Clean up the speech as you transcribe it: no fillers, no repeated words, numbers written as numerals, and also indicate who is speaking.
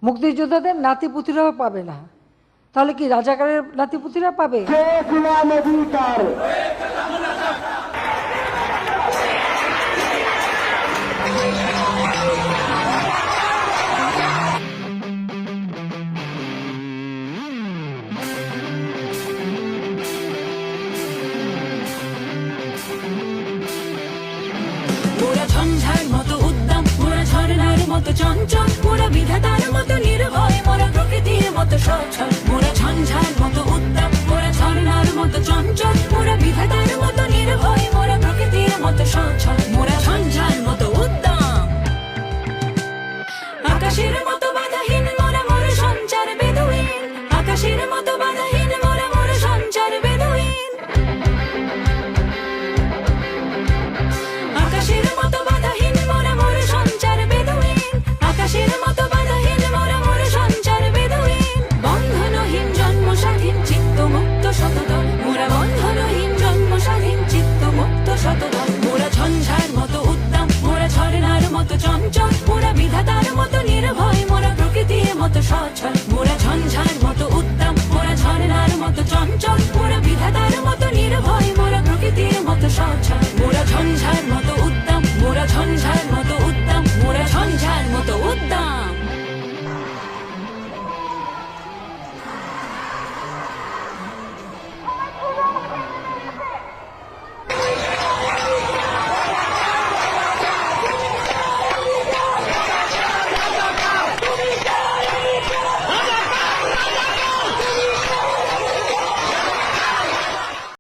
Speaker 1: মুক্তিযোদ্ধাদের নাতিপুতিরাও পাবে না, তাহলে কি রাজাকারের নাতিপুতিরা পাবে?
Speaker 2: মোরা ঝঞ্ঝার মতো উদ্দাম, মোরা ঝর্ণার মতো চঞ্চল, মোরা বিধাতার মতো নির্ভয়, মোরা প্রকৃতির মতো সচ্ছল। মোরা ঝঞ্ঝার মতো উদ্দাম, মোরা ঝর্ণার মতো চঞ্চল, মোরা বিধাতার মতো নির্ভয়, মোরা প্রকৃতির মতো সচ্ছল। মোরা ঝঞ্ঝার মতো উদ্দাম, আকাশের মতো বাধাহীন, মোরা মোর সঞ্চার বেদুইন। আকাশের মতো বাধাহীন, মোরা মোর সঞ্চার বেদুইন। আকাশের মতো বাধাহীন, মোরা মোর সঞ্চার বেদুইন। আকাশের মতো বাধাহীন, মোরা মোর সঞ্চার বেদুইন। বন্ধনহীন জন্ম স্বাধীন, চিত্ত মুক্ত শতদল, মোরা বন্ধনহীন জন্ম স্বাধীন, চিত্ত মুক্ত শতদল। মোরা ঝঞ্ঝার মতো উদ্দাম, মোরা ঝর্ণার মতো চঞ্চল, মোরা বিধাতার মতো নির্ভয়, মোরা প্রকৃতির মতো সচ্ছল।